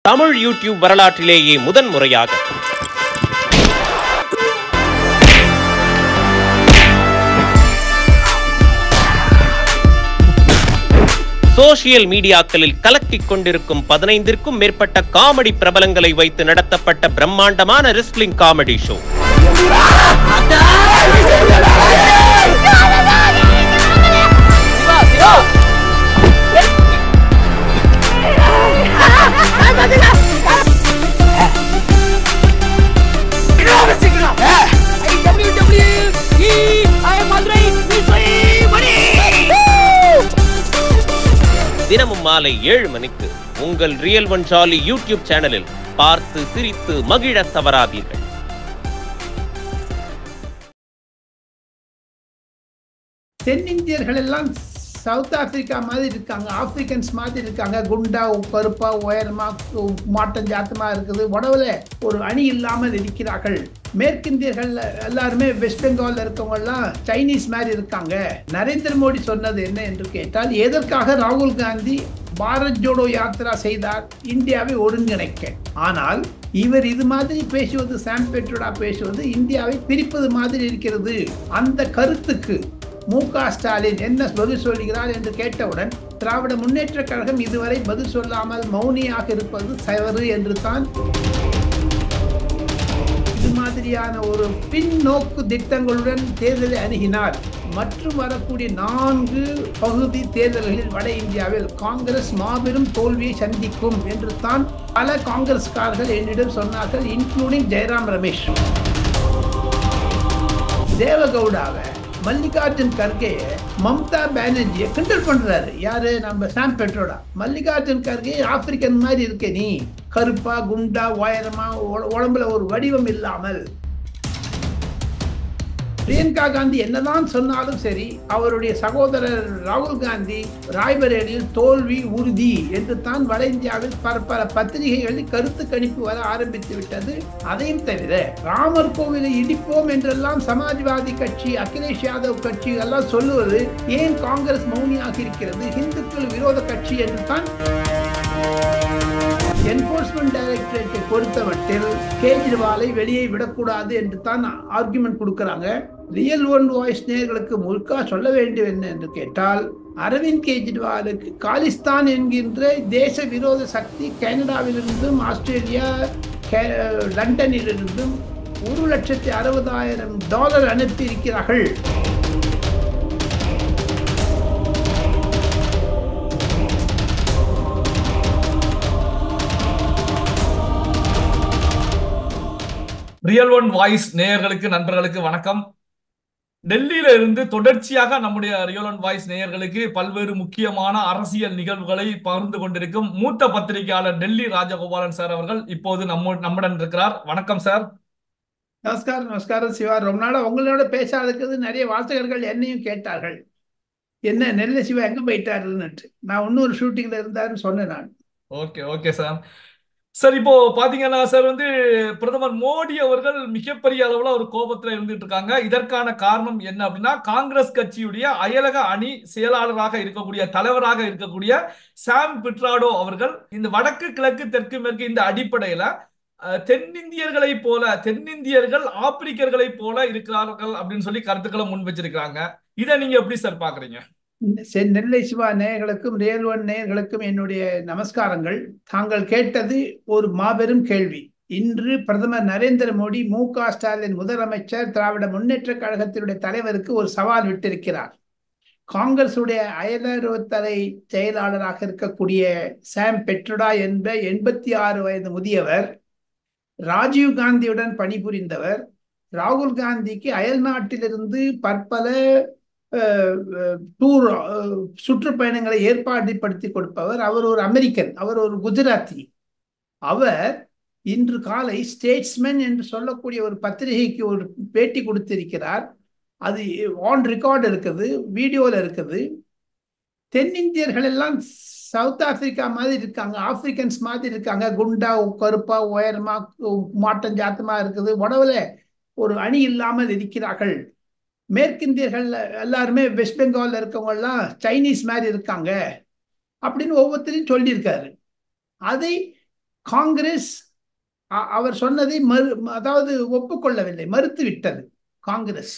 Tamil YouTube வரலாற்றிலேயே முதன்முறையாக social மீடியாக்களில் கலக்கிக் கொண்டிருக்கும் 15க்கும் மேற்பட்ட காமெடி பிரபலங்களை வைத்து நடத்தப்பட்ட பிரம்மாண்டமான ரெஸ்லிங் காமெடி ஷோ. தினமும் மாலை 7 மணிக்கு உங்கள் ரியல் ஒன் ஜாலி யூடியூப் சேனலில் பார்த்து சிரித்து மகிழ தவறாதீர்கள். தென்னிந்தியர்கள் எல்லாம் சவுத் ஆப்பிரிக்கா மாதிரி இருக்காங்க, ஆப்பிரிக்கன்ஸ் மாதிரி இருக்காங்க. குண்டா, கருப்பா, உயரமா, மாட்டம் ஜாத்தமா இருக்குது. உடவுல ஒரு அணி இல்லாமல் இருக்கிறார்கள். மேற்கிந்தியர்கள் எல்லாருமே வெஸ்ட் பெங்கால்ல இருக்கவங்க எல்லாம் சைனீஸ் மாதிரி இருக்காங்க. நரேந்திர மோடி சொன்னது என்ன என்று கேட்டால், எதற்காக ராகுல் காந்தி பாரத் ஜோடோ யாத்திரா செய்தார்? இந்தியாவை ஒருங்கிணைக்க. ஆனால் இவர் இது மாதிரி பேசுவது, சாம் பெட்ரோடா பேசுவது இந்தியாவை பிரிப்பது மாதிரி இருக்கிறது. அந்த கருத்துக்கு மு.க. ஸ்டாலின் என்ன பதில் சொல்கிறார் என்று கேட்டவுடன், திராவிட முன்னேற்ற கழகம் இதுவரை பதில் சொல்லாமல் மௌனியாக இருப்பது தவறு என்று தான் இது மாதிரியான ஒரு பின்னோக்கு திட்டங்களுடன் தேர்தலை அணுகினார். மற்றும் வரக்கூடிய 4 பகுதி தேர்தல்களில் வட இந்தியாவில் காங்கிரஸ் மாபெரும் தோல்வியை சந்திக்கும் என்று தான் பல காங்கிரஸ்காரர்கள் என்னிடம் சொன்னார்கள், இன்க்ளூடிங் ஜெயராம் ரமேஷ். தேவகவுடாவை, மல்லிகார்ஜுன் கர்கே, மம்தா பானர்ஜியை கிண்டல் பண்றாரு. யாரு? நம்ம சாம் பெட்ரோடா. மல்லிகார்ஜுன் கர்கே ஆப்பிரிக்கன் மாதிரி இருக்க, நீ கருப்பா, குண்டா, உயரமா, உடம்புல ஒரு வடிவம் இல்லாமல். பிரியங்கா காந்தி என்னதான் சொன்னாலும் சரி, அவருடைய சகோதரர் ராகுல் காந்தி ராய்பரேலியில் தோல்வி உறுதி என்று தான் வட இந்தியாவில் பல பத்திரிகைகளில் கருத்து கணிப்பு வர ஆரம்பித்து விட்டது. அதையும் தவிர ராமர் கோவிலை இடிப்போம் என்றெல்லாம் சமாஜ்வாதி கட்சி, அகிலேஷ் யாதவ் கட்சி எல்லாம் சொல்லுவது ஏன் காங்கிரஸ் மௌனியாக இருக்கிறது? இந்துக்கள் விரோத கட்சி என்று தான் என்போர்ஸ்மெண்ட் டைரக்டரேட்டை பொறுத்தமட்டில் கேஜ்ரிவாலை வெளியே விடக்கூடாது என்று தான் ஆர்குமெண்ட் கொடுக்கிறாங்க. ரியல் ஒன் வாய்ஸ் நேயர்களுக்கு முழுக்க சொல்ல வேண்டும் என்ன என்று கேட்டால், அரவிந்த் கெஜ்ரிவாலுக்கு காலிஸ்தான் என்கின்ற தேச விரோத சக்தி கனடாவிலிருந்தும், ஆஸ்திரேலியா, லண்டனிலிருந்தும் $1,60,000 அனுப்பி இருக்கிறார்கள். ரியல் ஒன் வாய்ஸ் நேயர்களுக்கு, நண்பர்களுக்கு வணக்கம். டெல்லியில இருந்து தொடர்ச்சியாக நம்முடைய ரியல் ஒன் வாய்ஸ் நேயர்களுக்கு பல்வேறு முக்கியமான அரசியல் நிகழ்வுகளை பகிர்ந்து கொண்டிருக்கும் மூத்த பத்திரிகையாளர் டெல்லி ராஜகோபாலன் சார் அவர்கள் இப்போது நம்முடன் இருக்கிறார். வணக்கம் சார். நமஸ்காரம். நமஸ்காரம் சிவா. ரொம்ப நாளா உங்களோட பேசாதது நிறைய வாசகர்கள் என்னையும் கேட்டார்கள், என்ன நெல்லை சிவா எங்க போயிட்டாருன்னு. நான் இன்னொரு ஷூட்டிங்ல இருந்தாருன்னு சொன்னேன் நான். Okay okay sir. சார், இப்போ பாத்தீங்கன்னா சார், பிரதமர் மோடி அவர்கள் மிகப்பெரிய அளவுல ஒரு கோபத்துல இருந்துட்டு இருக்காங்க. இதற்கான காரணம் என்ன அப்படின்னா, காங்கிரஸ் கட்சியுடைய அயலக அணி செயலாளராக இருக்கக்கூடிய, தலைவராக இருக்கக்கூடிய சாம் பிட்ராடோ அவர்கள் இந்த வடக்கு கிழக்கு தெற்கு மேற்கு இந்த அடிப்படையில தென்னிந்தியர்களை போல, தென்னிந்தியர்கள் ஆப்பிரிக்கர்களை போல இருக்கிறார்கள் அப்படின்னு சொல்லி கருத்துக்களை முன் வச்சிருக்காங்க. இதை நீங்க எப்படி சார் பாக்குறீங்க? நெல்லை சிவா நேயர்களுக்கும் ரியல் ஒன் நேயர்களுக்கும் என்னுடைய நமஸ்காரங்கள். தாங்கள் கேட்டது ஒரு மாபெரும் கேள்வி. இன்று பிரதமர் நரேந்திர மோடி மு.க. ஸ்டாலின் முதலமைச்சர், திராவிட முன்னேற்ற கழகத்தினுடைய தலைவருக்கு ஒரு சவால் விட்டிருக்கிறார். காங்கிரசுடைய அயலுறவுத்துறை செயலாளராக இருக்கக்கூடிய சாம் பெட்ரோடா என்ற 86 வயது முதியவர், ராஜீவ் காந்தியுடன் பணிபுரிந்தவர், ராகுல் காந்திக்கு அயல் நாட்டிலிருந்து பற்பல டூர் சுற்றுப்பயணங்களை ஏற்பாடுபடுத்தி கொடுப்பவர். அவர் ஒரு அமெரிக்கன், அவர் ஒரு குஜராத்தி. அவர் இன்று காலை ஸ்டேட்ஸ்மென் என்று சொல்லக்கூடிய ஒரு பத்திரிகைக்கு ஒரு பேட்டி கொடுத்திருக்கிறார். அது ஆன் ரெக்கார்டு இருக்குது, வீடியோல இருக்குது. தென்னிந்தியர்கள் எல்லாம் சவுத் ஆப்பிரிக்கா மாதிரி இருக்காங்க, ஆப்பிரிக்கன்ஸ் மாதிரி இருக்காங்க. குண்டா, கருப்பா, உயரமா, மாட்டம் ஜாத்தமா இருக்குது. உடவுல ஒரு அணி இல்லாமல் இருக்கிறார்கள். மேற்கிந்தியர்கள் எல்லாருமே வெஸ்ட் பெங்கால்ல இருக்கவங்க எல்லாம் சைனீஸ் மாதிரி இருக்காங்க அப்படின்னு ஒவ்வொருத்தரையும் சொல்லியிருக்காரு. அதை காங்கிரஸ் அவர் சொன்னதை அதாவது ஒப்புக்கொள்ளவில்லை, மறுத்து விட்டது காங்கிரஸ்.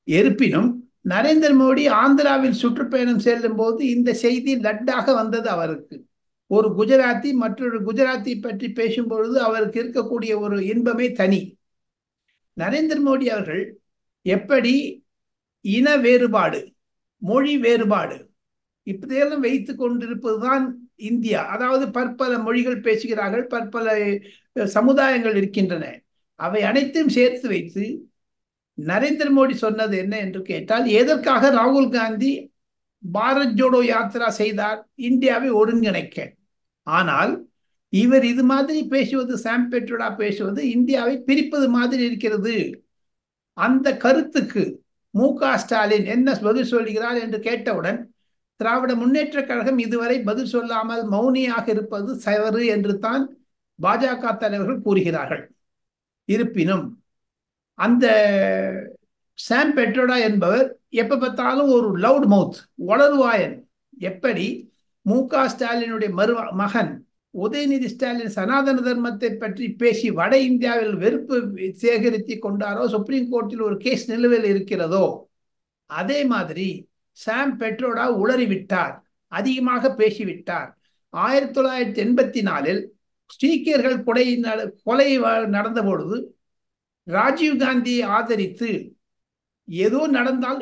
இருப்பினும் நரேந்திர மோடி ஆந்திராவில் சுற்றுப்பயணம் செல்லும் போது இந்த செய்தி லட்டாக வந்தது அவருக்கு. ஒரு குஜராத்தி மற்றொரு குஜராத்தி பற்றி பேசும்பொழுது அவருக்கு இருக்கக்கூடிய ஒரு இன்பமே தனி. நரேந்திர மோடி அவர்கள் எப்படி இன வேறுபாடு, மொழி வேறுபாடு இப்படியெல்லாம் வைத்து கொண்டிருப்பதுதான் இந்தியா. அதாவது பற்பல மொழிகள் பேசுகிறார்கள், பற்பல சமுதாயங்கள் இருக்கின்றன. அவை அனைத்தையும் சேர்த்து வைத்து நரேந்திர மோடி சொன்னது என்ன என்று கேட்டால், எதற்காக ராகுல் காந்தி பாரத் ஜோடோ யாத்திரா செய்தார்? இந்தியாவை ஒருங்கிணைக்க. ஆனால் இவர் இது மாதிரி பேசுவது, சாம் பெட்ரோடா பேசுவது இந்தியாவை பிரிப்பது மாதிரி இருக்கிறது. அந்த கருத்துக்கு மு.க. ஸ்டாலின் என்ன பதில் சொல்கிறார் என்று கேட்டவுடன், திராவிட முன்னேற்ற கழகம் இதுவரை பதில் சொல்லாமல் மௌனியாக இருப்பது தவறு என்று தான் பாஜக தலைவர்கள் கூறுகிறார்கள். இருப்பினும் அந்த சாம் பெட்ரோடா என்பவர் எப்ப பார்த்தாலும் ஒரு லவுட் மவுத், வளருவாயன். எப்படி மு.க. ஸ்டாலினுடைய மகன் உதயநிதி ஸ்டாலின் சனாதன தர்மத்தை பற்றி பேசி வட இந்தியாவில் வெறுப்பு சேகரித்து கொண்டாரோ, சுப்ரீம் கோர்ட்டில் ஒரு கேஸ் நிலுவையில் இருக்கிறதோ, அதே மாதிரி சாம் பெட்ரோடா உளறிவிட்டார், அதிகமாக பேசிவிட்டார். 1984 சீக்கியர்கள் கொலை நடந்த பொழுது ராஜீவ் காந்தியை ஆதரித்து ஏதோ நடந்தால்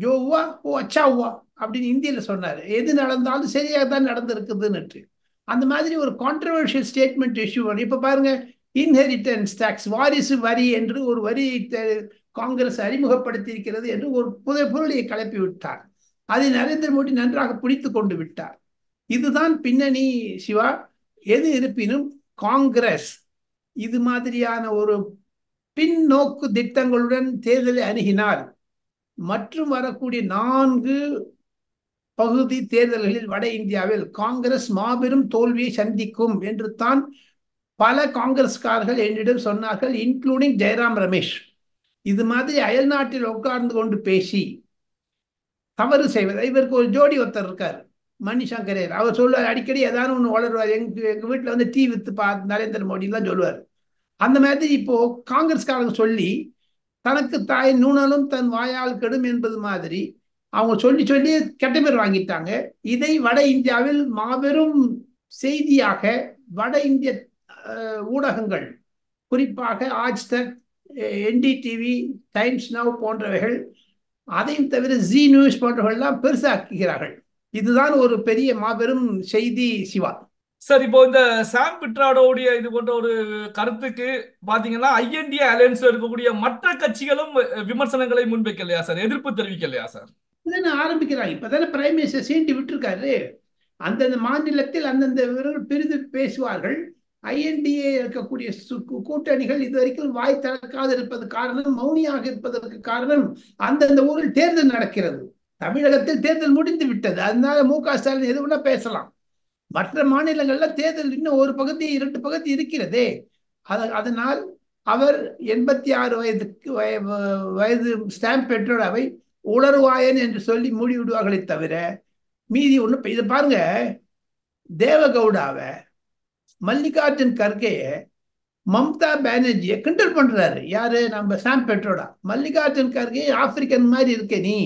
ஜோவா ஓ அச்சாவா அப்படின்னு இந்தியில சொன்னார். எது நடந்தாலும் சரியாக தான் நடந்திருக்குதுன்னு. அந்த மாதிரி ஒரு கான்ட்ரவர்ஷியல் ஸ்டேட்மெண்ட் இஷ்யூ. இப்ப பாருங்க, இன்ஹெரிட்டன்ஸ் டாக்ஸ், வாரிசு வரி என்று ஒரு வரியை காங்கிரஸ் அறிமுகப்படுத்தி இருக்கிறது என்று ஒரு பொருளியை கிளப்பி விட்டார். அதை நரேந்திர மோடி நன்றாக பிடித்து கொண்டு விட்டார். இதுதான் பின்னணி சிவா. எது இருப்பினும் காங்கிரஸ் இது மாதிரியான ஒரு பின்னோக்கு திட்டங்களுடன் தேர்தலை அணுகினால் மற்றும் வரக்கூடிய 4 பகுதி தேர்தல்களில் வட இந்தியாவில் காங்கிரஸ் மாபெரும் தோல்வியை சந்திக்கும் என்று தான் பல காங்கிரஸ்காரர்கள் என்னிடம் சொன்னார்கள், இன்க்ளூடிங் ஜெயராம் ரமேஷ். இது மாதிரி அயல் நாட்டில் உட்கார்ந்து கொண்டு பேசி தவறு செய்வது. இவருக்கு ஒரு ஜோடி ஒருத்தர் இருக்கார், மணிசங்கரர். அவர் சொல்லுவார், அடிக்கடி ஏதாவது ஒன்று வளருவார். எங்க வீட்டில் வந்து டீ வித்து நரேந்திர மோடி தான் சொல்லுவார். அந்த மாதிரி இப்போ காங்கிரஸ்காரங்க சொல்லி தனக்கு தாய் நூனலும் தன் வாயால் கெடும் என்பது மாதிரி அவங்க சொல்லி சொல்லி கெட்ட பேர் வாங்கிட்டாங்க. இதை வட இந்தியாவில் மாபெரும் செய்தியாக வட இந்திய ஊடகங்கள், குறிப்பாக ஆஜ் தக், என்டிடிவி, டைம்ஸ் நவ் போன்றவைகள், அதையும் தவிர ஜி நியூஸ் போன்றவர்கள்லாம் பெருசாக்குகிறார்கள். இதுதான் ஒரு பெரிய மாபெரும் செய்தி சிவா. சார், இப்போ இந்த சாம் பிட்ராடோடைய இது போன்ற ஒரு கருத்துக்கு பாத்தீங்கன்னா ஐஎன்டிஏ அலையன்ஸ்ல இருக்கக்கூடிய மற்ற கட்சிகளும் விமர்சனங்களை முன்வைக்கலையா சார், எதிர்ப்பு தெரிவிக்கலையா சார்? ஆரம்பிக்கிறாங்க. இப்பதானே பிரைம் மினிஸ்டர் சீண்டி விட்டுருக்காரு. அந்தந்த மாநிலத்தில் அந்தந்த பிரிது பேசுவார்கள். ஐஎன்டிஏ இருக்கக்கூடிய கூட்டணிகள் இதுவரைக்கும் வாய் திறக்காது இருப்பது காரணம், மௌனியாக இருப்பதற்கு காரணம், அந்தந்த ஊரில் தேர்தல் நடக்கிறது. தமிழகத்தில் தேர்தல் முடிந்து விட்டது. அதனால மு.க. ஸ்டாலின் எது வேணா பேசலாம். மற்ற மாநிலங்கள்ல தேர்தல் இன்னும் 1 பகுதி 2 பகுதி இருக்கிறதே. அதனால் அவர் 86 வயது சாம் பெட்ரோடாவை உளறுவாயன் என்று சொல்லி மூடி விடுவார்களை தவிர மீதி ஒண்ணு. இதை பாருங்க, தேவகவுடாவை, மல்லிகார்ஜுன் கர்கேய, மம்தா பானர்ஜியை கிண்டல் பண்றாரு. யாரு? நம்ம சாம் பெட்ரோடா. மல்லிகார்ஜுன் கர்கே ஆப்பிரிக்கன் மாதிரி இருக்க, நீ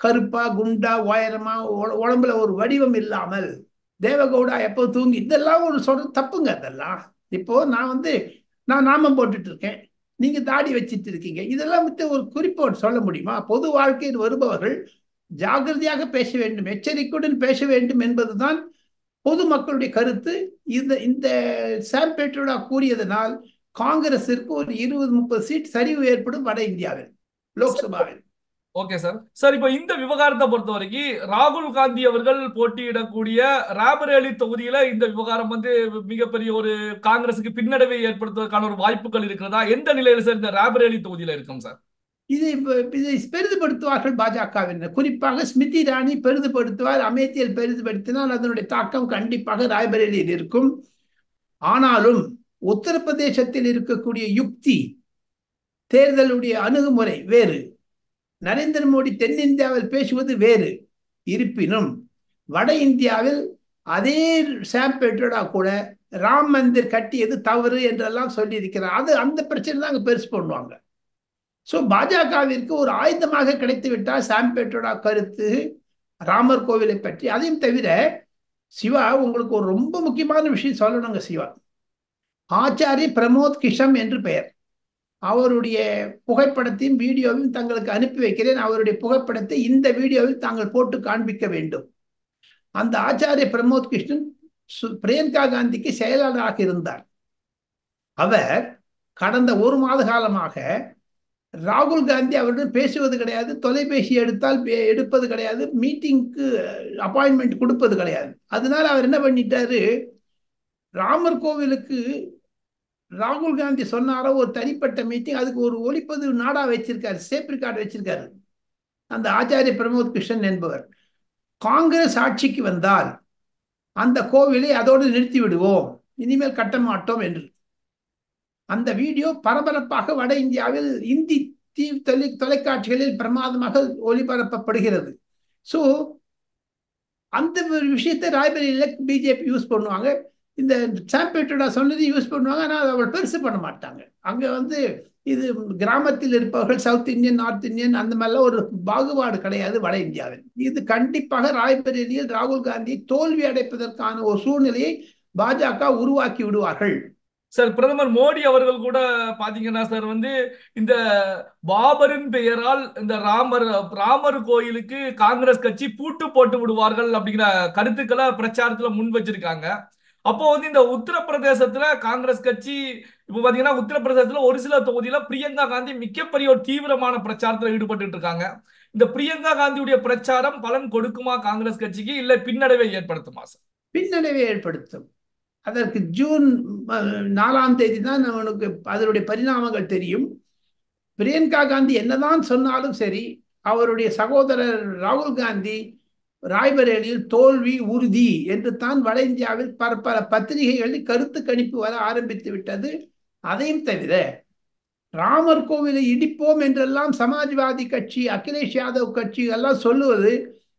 கருப்பா குண்டா உயரமா உடம்புல ஒரு வடிவம் இல்லாமல், தேவகவுடா எப்போ தூங்கி, இதெல்லாம் ஒரு சொல்ற தப்புங்க. அதெல்லாம் இப்போ நான் நாமம் போட்டுட்டு இருக்கேன், நீங்க தாடி வச்சிட்டு இருக்கீங்க. இதெல்லாம் ஒரு குறிப்போடு சொல்ல முடியுமா? பொது வாழ்க்கையில் வருபவர்கள் ஜாகிரதையாக பேச வேண்டும், எச்சரிக்கையுடன் பேச வேண்டும் என்பதுதான் பொதுமக்களுடைய கருத்து. இந்த சாம் பெட்ரோடா கூறியதனால் காங்கிரசிற்கு ஒரு 20-30 சீட் சரிவு ஏற்படும் வட இந்தியாவில், லோக்சபாவில். Okay sir. சார், இப்போ இந்த விவகாரத்தை பொறுத்த வரைக்கும் ராகுல் காந்தி அவர்கள் போட்டியிடக்கூடிய ராபரேலி தொகுதியில இந்த விவகாரம் மிகப்பெரிய ஒரு காங்கிரசுக்கு பின்னடைவை ஏற்படுத்துவதற்கான ஒரு வாய்ப்புகள் இருக்கிறதா? எந்த நிலையில சார் இந்த ராபரேலி தொகுதியில இருக்கும் சார்? இதை பெரிதுபடுத்துவார்கள் பாஜகவினர், குறிப்பாக ஸ்மிருதி இரானி பெரிதுபடுத்துவார். அமேத்தியில் பெரிதுபடுத்தினால் அதனுடைய தாக்கம் கண்டிப்பாக ராய்பரேலியில் இருக்கும். ஆனாலும் உத்தரப்பிரதேசத்தில் இருக்கக்கூடிய யுக்தி, தேர்தலுடைய அணுகுமுறை வேறு. நரேந்திர மோடி தென்னிந்தியாவில் பேசுவது வேறு. இருப்பினும் வட இந்தியாவில் அதே சாம் பெட்ரோடா கூட ராம் மந்திர் கட்டியது தவறு என்றெல்லாம் சொல்லி இருக்கிறார். அது அந்த பிரச்சனை தான் அங்க பெருசு பண்ணுவாங்க. ஸோ பாஜகவிற்கு ஒரு ஆயுதமாக கிடைத்து விட்டால் சாம் பெட்ரோடா கருத்து ராமர் கோவிலை பற்றி. அதையும் தவிர சிவா, உங்களுக்கு ஒரு ரொம்ப முக்கியமான விஷயம் சொல்லணுங்க சிவா. ஆச்சாரிய பிரமோத் கிஷம் என்று பெயர். அவருடைய புகைப்படத்தையும் வீடியோவையும் தங்களுக்கு அனுப்பி வைக்கிறேன். அவருடைய புகைப்படத்தை இந்த வீடியோவில் தாங்கள் போட்டு காண்பிக்க வேண்டும். அந்த ஆச்சாரிய பிரமோத் கிருஷ்ணன் பிரியங்கா காந்திக்கு செயலாளராக இருந்தார். அவர் கடந்த ஒரு மாத காலமாக ராகுல் காந்தி அவருடன் பேசுவது கிடையாது, தொலைபேசி எடுப்பது கிடையாது, மீட்டிங்க்கு அப்பாயின்மெண்ட் கொடுப்பது கிடையாது. அதனால அவர் என்ன பண்ணிட்டாரு, ராமர் கோவிலுக்கு ராகுல் காந்தி சொன்னாரோ ஒரு தனிப்பட்ட மீட்டிங், அதுக்கு ஒரு ஒளிப்பதிவு நாடா வச்சிருக்காரு, சேப் ரெக்கார்டு வச்சிருக்காரு அந்த ஆச்சாரிய பிரமோத் கிருஷ்ணன் என்பவர். காங்கிரஸ் ஆட்சிக்கு வந்தால் அந்த கோவிலை அதோடு நிறுத்தி விடுவோம், இனிமேல் கட்ட மாட்டோம் என்று. அந்த வீடியோ பரபரப்பாக வட இந்தியாவில் இந்தி தொலைக்காட்சிகளில் பிரமாதமாக ஒளிபரப்பப்படுகிறது. ஸோ அந்த ஒரு விஷயத்தை ராய்பரேலியில் பிஜேபி யூஸ் பண்ணுவாங்க. இந்த சாம் பெட்ரோடா சொன்னது யூஸ் பண்ணுவாங்க, ஆனால் அதை அவள் பெருசு பண்ண மாட்டாங்க. அங்கே இது கிராமத்தில் இருப்பவர்கள் சவுத் இந்தியன், நார்த் இந்தியன் அந்த மாதிரிலாம் ஒரு பாகுபாடு கிடையாது வட இந்தியாவில். இது கண்டிப்பாக ராய்பரேலியில் ராகுல் காந்தி தோல்வி அடைப்பதற்கான ஒரு சூழ்நிலையை பாஜக உருவாக்கி விடுவார்கள். சார், பிரதமர் மோடி அவர்கள் கூட பாத்தீங்கன்னா சார் இந்த பாபரின் பெயரால் இந்த ராமர் கோயிலுக்கு காங்கிரஸ் கட்சி பூட்டு போட்டு விடுவார்கள் அப்படிங்கிற கருத்துக்களை பிரச்சாரத்துல முன் வச்சிருக்காங்க. அப்போ இந்த உத்தரப்பிரதேசத்துல காங்கிரஸ் கட்சி இப்ப பாத்தீங்கன்னா உத்தரப்பிரதேசத்துல ஒரு சில தொகுதியில பிரியங்கா காந்தி மிகப்பெரிய ஒரு தீவிரமான பிரச்சாரத்துல ஈடுபட்டு இருக்காங்க. இந்த பிரியங்கா காந்தியுடைய பிரச்சாரம் பலன் கொடுக்குமா காங்கிரஸ் கட்சிக்கு, இல்ல பின்னடைவை ஏற்படுத்துமா சார்? பின்னடைவை ஏற்படுத்தும். அதற்கு ஜூன் 4ஆம் தேதி தான் அவனுக்கு அதனுடைய பரிணாமங்கள் தெரியும். பிரியங்கா காந்தி என்னதான் சொன்னாலும் சரி, அவருடைய சகோதரர் ராகுல் காந்தி ராய்பரேலியில் தோல்வி உறுதி என்று தான் வட இந்தியாவில் பல பத்திரிகைகளில் கருத்து கணிப்பு வர ஆரம்பித்து விட்டது. அதையும் தவிர ராமர் கோவிலை இடிப்போம் என்றெல்லாம் சமாஜ்வாதி கட்சி, அகிலேஷ் யாதவ் கட்சி எல்லாம் சொல்லுவது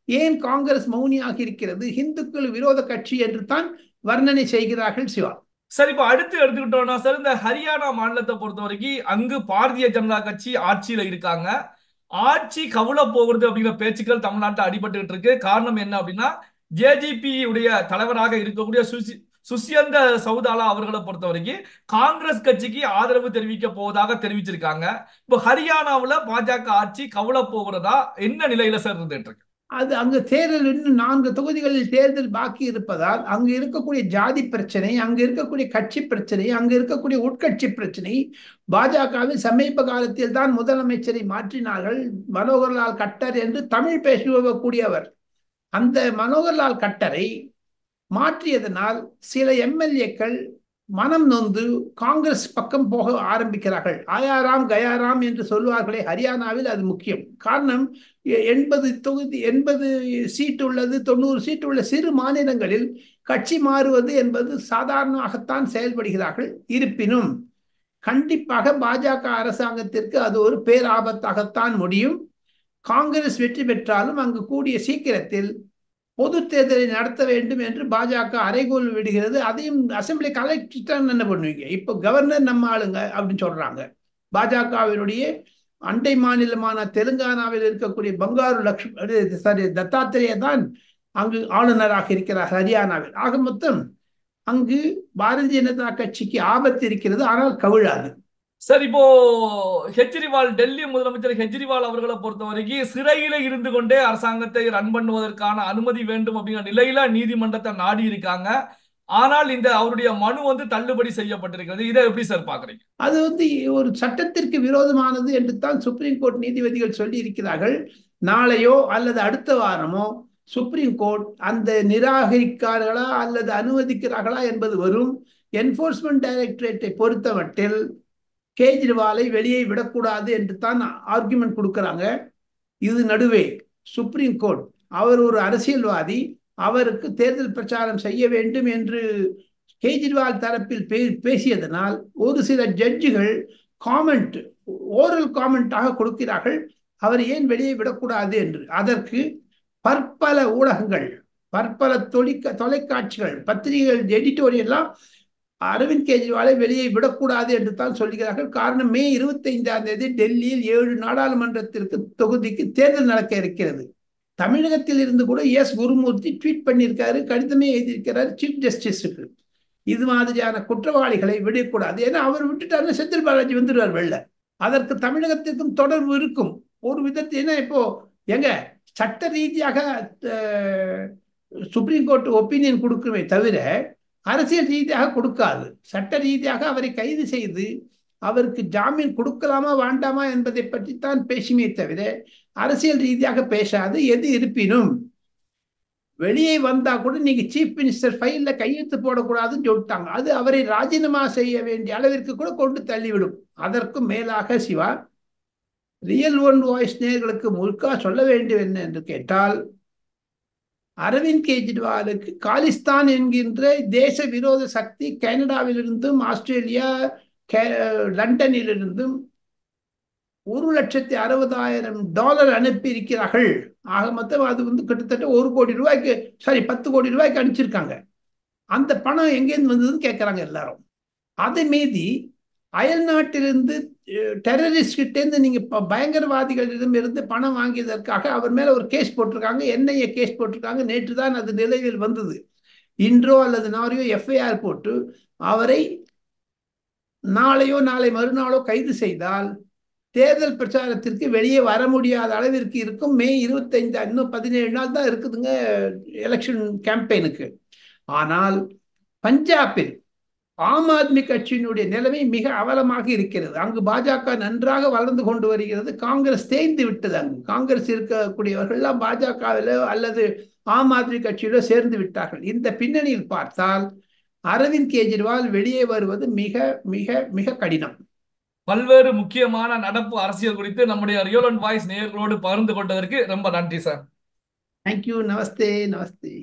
ஏன் காங்கிரஸ் மௌனியாக இருக்கிறது, இந்துக்கள் விரோத கட்சி என்று தான் வர்ணனை செய்கிறார்கள் சிவா. சார், இப்ப அடுத்து எடுத்துக்கிட்டோம்னா சார், இந்த ஹரியானா மாநிலத்தை பொறுத்த வரைக்கும் அங்கு பாரதிய ஜனதா கட்சி ஆட்சியில இருக்காங்க. ஆட்சி கவுள போகிறது அப்படிங்கிற பேச்சுக்கள் தமிழ்நாட்டில் அடிபட்டு இருக்கு. காரணம் என்ன அப்படின்னா, ஜேஜிபி உடைய தலைவராக இருக்கக்கூடிய சுஷ்யந்த சவுதாலா அவர்களை பொறுத்த வரைக்கும் காங்கிரஸ் கட்சிக்கு ஆதரவு தெரிவிக்க போவதாக தெரிவிச்சிருக்காங்க. இப்போ ஹரியானாவில் பாஜக ஆட்சி கவுள போகிறதா, என்ன நிலையில சார் இருந்துட்டு இருக்கு? அது அங்கு தேர்தல் இன்னும் 4 தொகுதிகளில் தேர்தல் பாக்கி இருப்பதால் அங்கு இருக்கக்கூடிய ஜாதி பிரச்சனை, அங்கு இருக்கக்கூடிய கட்சி பிரச்சனை, அங்கு இருக்கக்கூடிய உட்கட்சி பிரச்சனை. பாஜகவில் சமீப காலத்தில் தான் முதலமைச்சரை மாற்றினார்கள், மனோகர்லால் கட்டர் என்று தமிழ் பேசக்கூடியவர். அந்த மனோகர்லால் கட்டரை மாற்றியதனால் சில எம்எல்ஏக்கள் மனம் நொந்து காங்கிரஸ் பக்கம் போக ஆரம்பிக்கிறார்கள். ஆயாராம் கயாராம் என்று சொல்வார்களே, ஹரியானாவில் அது முக்கியம். காரணம், 80 சீட்டு உள்ளது, 90 சீட்டு உள்ள சிறு மாநிலங்களில் கட்சி மாறுவது என்பது சாதாரணமாகத்தான் செயல்படுகிறார்கள். இருப்பினும் கண்டிப்பாக பாஜக அரசாங்கத்திற்கு அது ஒரு பேராபத்தாகத்தான் முடியும். காங்கிரஸ் வெற்றி பெற்றாலும் அங்கு கூடிய சீக்கிரத்தில் பொது தேர்தலை நடத்த வேண்டும் என்று பாஜக அறைகோல் விடுகிறது. அதையும் அசம்பிளி கலெக்டர் என்ன பண்ணுவீங்க, இப்போ கவர்னர் நம்ம ஆளுங்க அப்படின்னு சொல்றாங்க. பாஜகவினுடைய அண்டை மாநிலமான தெலுங்கானாவில் இருக்கக்கூடிய தத்தாத்திரேய தான் அங்கு ஆளுநராக இருக்கிறார் ஹரியானாவில். ஆக மொத்தம் அங்கு பாரதிய ஜனதா கட்சிக்கு ஆபத்து இருக்கிறது, ஆனால் கவிழாது. சார், இப்போ கெஜ்ரிவால், டெல்லி முதலமைச்சர் கெஜ்ரிவால் அவர்களை பொறுத்த வரைக்கும் சிறையில இருந்து கொண்டே அரசாங்கத்தை ரன் பண்ணுவதற்கான அனுமதி வேண்டும் அப்படிங்கிற நிலையில நீதிமன்றத்தை நாடி இருக்காங்க. ஆனால் இந்த அவருடைய மனு தள்ளுபடி செய்யப்பட்டிருக்கிறது. இதை எப்படி சார் பாக்குறீங்க? அது ஒரு சட்டத்திற்கு விரோதமானது என்று தான் சுப்ரீம் கோர்ட் நீதிபதிகள் சொல்லி இருக்கிறார்கள். நாளையோ அல்லது அடுத்த வாரமோ சுப்ரீம் கோர்ட் அந்த நிராகரிக்கிறார்களா அல்லது அனுமதிக்கிறார்களா என்பது வரும். என்ஃபோர்ஸ்மெண்ட் டைரக்டரேட்டை பொறுத்த மட்டில் கேஜ்ரிவாலை வெளியே விடக்கூடாது என்று தான் ஆர்குமெண்ட் கொடுக்கிறாங்க. இது நடுவே சுப்ரீம் கோர்ட், அவர் ஒரு அரசியல்வாதி, அவருக்கு தேர்தல் பிரச்சாரம் செய்ய வேண்டும் என்று கேஜ்ரிவால் தரப்பில் பேசியதனால் ஒரு சில ஜட்ஜுகள் காமெண்ட், ஓரல் காமெண்டாக கொடுக்கிறார்கள், அவர் ஏன் வெளியே விடக்கூடாது என்று. அதற்கு பற்பல ஊடகங்கள், பற்பல தொலைக்காட்சிகள், பத்திரிகைகள், எடிட்டோரியெல்லாம் அரவிந்த் கெஜ்ரிவாலை வெளியே விடக்கூடாது என்று தான் சொல்கிறார்கள். காரணம், மே 25ஆம் தேதி டெல்லியில் 7 நாடாளுமன்றத்திற்கு தொகுதிக்கு தேர்தல் நடக்க இருக்கிறது. தமிழகத்தில் இருந்து கூட எஸ் குருமூர்த்தி ட்வீட் பண்ணியிருக்காரு, கடிதமே எழுதியிருக்கிறார் சீஃப் ஜஸ்டிஸுக்கு. இது மாதிரியான குற்றவாளிகளை விடக்கூடாது. ஏன்னா அவர் விட்டுட்டாருன்னா செந்தில் பாலாஜி வந்துடுவார் வெளில. அதற்கு தமிழகத்திற்கும் தொடர்பு இருக்கும் ஒரு விதத்தில். ஏன்னா இப்போ எங்க சட்ட ரீதியாக சுப்ரீம் கோர்ட் ஒப்பீனியன் கொடுக்குமே தவிர அரசியல் ரீதியாக கொடுக்காது. சட்ட ரீதியாக அவரை கைது செய்து அவருக்கு ஜாமீன் கொடுக்கலாமா வேண்டாமா என்பதை பற்றி தான் பேசுமே தவிர அரசியல் ரீதியாக பேசாது. எது இருப்பினும் வெளியே வந்தா கூட நீங்க சீஃப் மினிஸ்டர் ஃபைல்ல கையெழுத்து போடக்கூடாதுன்னு சொல்லிட்டாங்க. அது அவரை ராஜினாமா செய்ய வேண்டிய அளவிற்கு கூட கொண்டு தள்ளிவிடும். அதற்கும் மேலாக சிவா, ரியல் ஒன் வாய்ஸ் நேயர்களுக்கு முழுக்கா சொல்ல வேண்டும் என்ன என்று கேட்டால், அரவிந்த் கெஜ்ரிவாலுக்கு காலிஸ்தான் என்கின்ற தேச விரோத சக்தி கனடாவிலிருந்தும் ஆஸ்திரேலியா லண்டனிலிருந்தும் $1,60,000 அனுப்பி இருக்கிறார்கள். ஆக மொத்தம் அது கிட்டத்தட்ட 1 கோடி ரூபாய்க்கு 10 கோடி ரூபாய்க்கு அனுப்பிச்சிருக்காங்க. அந்த பணம் எங்கேருந்து வந்ததுன்னு கேட்கறாங்க எல்லாரும். அதை மீறி அயல் நாட்டிலிருந்து டெரரிஸ்ட் கிட்டேருந்து நீங்க பயங்கரவாதிகளிடம் இருந்து பணம் வாங்கியதற்காக அவர் மேல ஒரு கேஸ் போட்டிருக்காங்க. என்ஐஏ கேஸ் போட்டிருக்காங்க. நேற்று தான் அது நிலையில் வந்தது. இன்றோ அல்லது நாளையோ எஃப்ஐஆர் போட்டு அவரை நாளையோ நாளை மறுநாளோ கைது செய்தால் தேர்தல் பிரச்சாரத்திற்கு வெளியே வர முடியாத அளவிற்கு இருக்கும். மே 25, இன்னும் 17 நாள் தான் இருக்குதுங்க எலெக்ஷன் கேம்பெயினுக்கு. ஆனால் பஞ்சாபில் ஆம் ஆத்மி கட்சியினுடைய நிலைமை மிக அவலமாக இருக்கிறது. அங்கு பாஜக நன்றாக வளர்ந்து கொண்டு வருகிறது. காங்கிரஸ் தேய்ந்து விட்டது. அங்கு காங்கிரஸ் இருக்கக்கூடியவர்கள்லாம் பாஜகவிலோ அல்லது ஆம் ஆத்மி கட்சியிலோ சேர்ந்து விட்டார்கள். இந்த பின்னணியில் பார்த்தால் அரவிந்த் கெஜ்ரிவால் வெளியே வருவது மிக மிக மிக கடினம். பல்வேறு முக்கியமான நடப்பு அரசியல் குறித்து நம்முடைய ரியல் ஒன் வாய்ஸ் நேயர்களோடு பகிர்ந்து கொண்டதற்கு ரொம்ப நன்றி சார். தேங்க்யூ. நமஸ்தே. நமஸ்தே.